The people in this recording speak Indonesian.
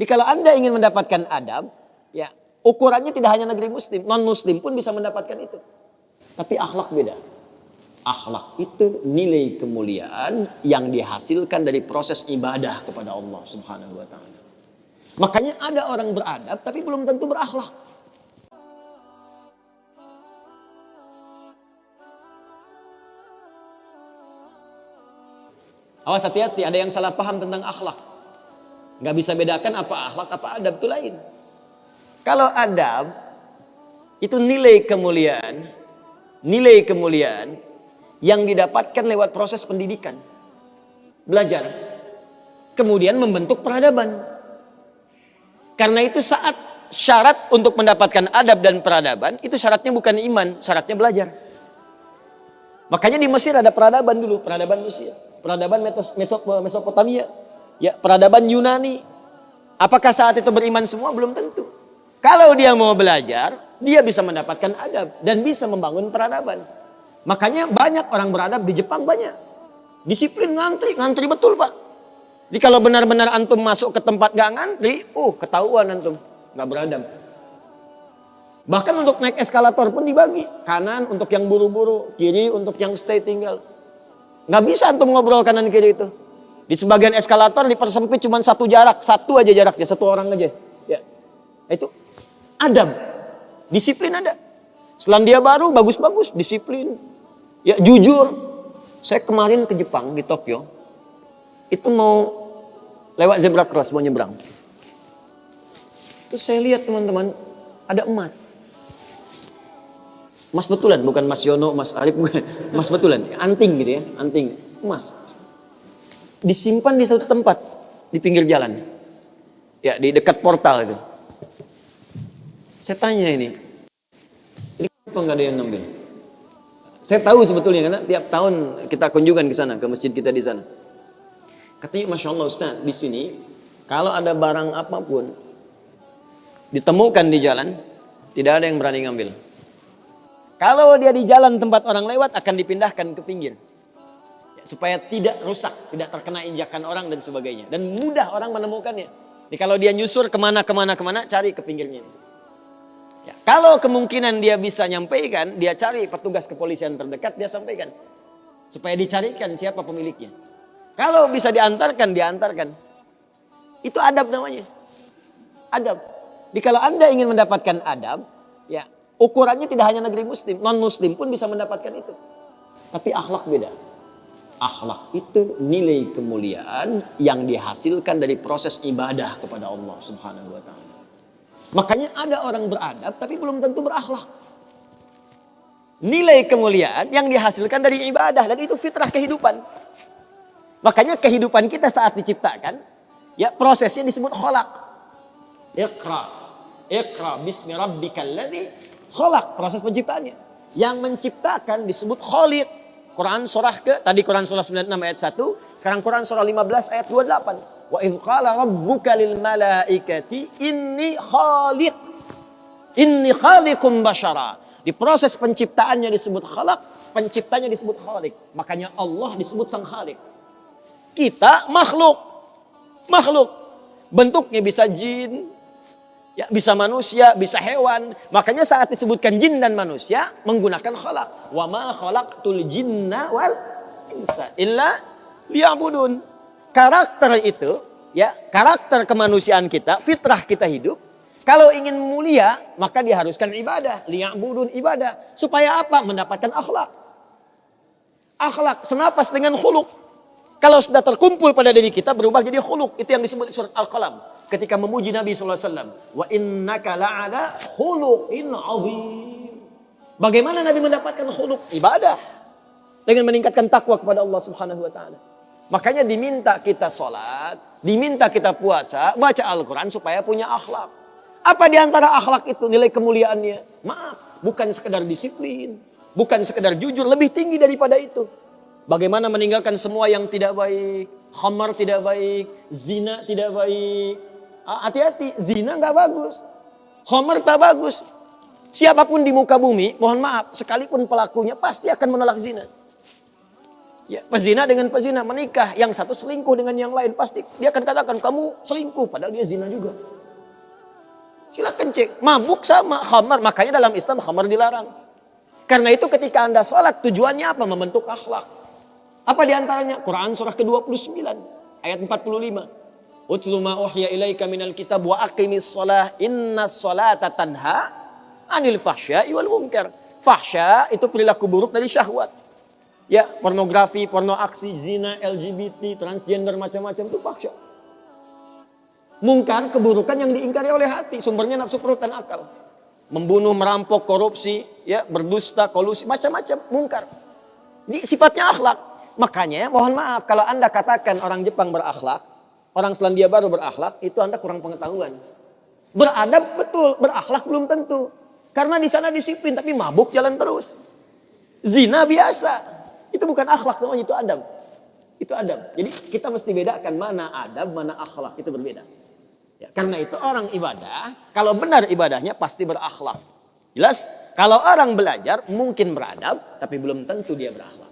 Kalau Anda ingin mendapatkan adab, ya ukurannya tidak hanya negeri muslim, non muslim pun bisa mendapatkan itu. Tapi akhlak beda. Akhlak itu nilai kemuliaan yang dihasilkan dari proses ibadah kepada Allah Subhanahu wa taala. Makanya ada orang beradab tapi belum tentu berakhlak. Awas, hati-hati, ada yang salah paham tentang akhlak. Gak bisa bedakan apa akhlak apa adab, itu lain. Kalau adab itu nilai kemuliaan yang didapatkan lewat proses pendidikan, belajar, kemudian membentuk peradaban. Karena itu saat syarat untuk mendapatkan adab dan peradaban, itu syaratnya bukan iman, syaratnya belajar. Makanya di Mesir ada peradaban dulu, peradaban Mesir, peradaban Mesopotamia, ya, peradaban Yunani. Apakah saat itu beriman semua? Belum tentu. Kalau dia mau belajar, dia bisa mendapatkan adab dan bisa membangun peradaban. Makanya banyak orang beradab di Jepang, banyak. Disiplin, ngantri betul, Pak. Jadi kalau benar-benar antum masuk ke tempat gak ngantri, ketahuan antum gak beradab. Bahkan untuk naik eskalator pun dibagi. Kanan untuk yang buru-buru, kiri untuk yang stay tinggal. Gak bisa antum ngobrol kanan kiri itu. Di sebagian eskalator dipersempit cuma satu aja jaraknya, satu orang aja. Ya. Itu adab. Disiplin ada. Selandia Baru bagus-bagus, disiplin. Ya, jujur. Saya kemarin ke Jepang, di Tokyo. Itu mau lewat zebra cross, mau nyebrang. Terus saya lihat teman-teman, ada emas. Emas betulan, bukan Mas Yono, Mas Arif, bukan. Emas betulan, anting gitu ya, anting, emas. Disimpan di satu tempat, di pinggir jalan. Ya, di dekat portal itu. Saya tanya ini kenapa nggak ada yang ngambil? Saya tahu sebetulnya, karena tiap tahun kita kunjungan ke sana, ke masjid kita di sana. Katanya, Masya Allah Ustaz, di sini, kalau ada barang apapun, ditemukan di jalan, tidak ada yang berani ngambil. Kalau dia di jalan tempat orang lewat, akan dipindahkan ke pinggir. Ya, supaya tidak rusak, tidak terkena injakan orang dan sebagainya. Dan mudah orang menemukannya. Jadi kalau dia nyusur kemana, cari ke pinggirnya. Ya, kalau kemungkinan dia bisa nyampaikan, dia cari petugas kepolisian terdekat, dia sampaikan. Supaya dicarikan siapa pemiliknya. Kalau bisa diantarkan. Itu adab namanya. Adab. Jadi kalau Anda ingin mendapatkan adab, ya ukurannya tidak hanya negeri muslim, non muslim pun bisa mendapatkan itu. Tapi akhlak beda. Akhlak itu nilai kemuliaan yang dihasilkan dari proses ibadah kepada Allah Subhanahu wa taala. Makanya ada orang beradab tapi belum tentu berakhlak. Nilai kemuliaan yang dihasilkan dari ibadah, dan itu fitrah kehidupan. Makanya kehidupan kita saat diciptakan, ya prosesnya disebut khalaq. Iqra bismi rabbikal ladzi khalaq, proses penciptaannya. Yang menciptakan disebut Khaliq. Quran surah Quran surah 96 ayat 1, sekarang Quran surah 15 ayat 28. Wa idz qala rabbuka lil malaikati inni khaliqum basyara. Di proses penciptaannya disebut khalaq, penciptanya disebut Khaliq. Makanya Allah disebut sang Khaliq. Kita makhluk. Bentuknya bisa jin, ya, bisa manusia, bisa hewan. Makanya saat disebutkan jin dan manusia menggunakan khalaq. Wa ma khalaqtul jinna wal insa illa liya'budun. Karakter itu, ya, karakter kemanusiaan kita, fitrah kita hidup. Kalau ingin mulia, maka diharuskan ibadah, liya'budun, ibadah. Supaya apa? Mendapatkan akhlak. Akhlak senapas dengan khuluq. Kalau sudah terkumpul pada diri kita, berubah jadi khuluq. Itu yang disebut surat Al-Qalam. Ketika memuji Nabi SAW. Wa innaka la'ala khuluqin azim. Bagaimana Nabi mendapatkan khuluq? Ibadah. Dengan meningkatkan takwa kepada Allah Subhanahu wa ta'ala. Makanya diminta kita sholat, diminta kita puasa, baca Al-Quran supaya punya akhlak. Apa di antara akhlak itu nilai kemuliaannya? Maaf, bukan sekedar disiplin, bukan sekedar jujur, lebih tinggi daripada itu. Bagaimana meninggalkan semua yang tidak baik, khamar tidak baik, zina tidak baik. Hati-hati, zina nggak bagus, khamar tak bagus. Siapapun di muka bumi, mohon maaf, sekalipun pelakunya pasti akan menolak zina. Ya, pezina dengan pezina menikah, yang satu selingkuh dengan yang lain, pasti dia akan katakan kamu selingkuh, padahal dia zina juga. Silakan cek, mabuk sama khamar, makanya dalam Islam khamar dilarang. Karena itu ketika Anda sholat tujuannya apa? Membentuk akhlak. Apa diantaranya? Quran surah ke-29 ayat 45. Utlu ma uhya ilaika minal kitab wa aqimis shalah innas sholata tanha anil fahsya'i wal munkar. Fahsya itu perilaku buruk dari syahwat. Ya, pornografi, porno aksi, zina, LGBT, transgender, macam-macam itu fahsya. Mungkar, keburukan yang diingkari oleh hati, sumbernya nafsu perut dan akal. Membunuh, merampok, korupsi, ya, berdusta, kolusi, macam-macam, mungkar. Ini sifatnya akhlak. Makanya, mohon maaf, kalau Anda katakan orang Jepang berakhlak, orang Selandia Baru berakhlak, itu Anda kurang pengetahuan. Beradab betul, berakhlak belum tentu. Karena di sana disiplin, tapi mabuk jalan terus. Zina biasa. Itu bukan akhlak namanya, itu adab. Itu adab. Jadi kita mesti bedakan mana adab, mana akhlak. Itu berbeda. Ya, karena itu orang ibadah, kalau benar ibadahnya pasti berakhlak. Jelas? Kalau orang belajar mungkin beradab, tapi belum tentu dia berakhlak.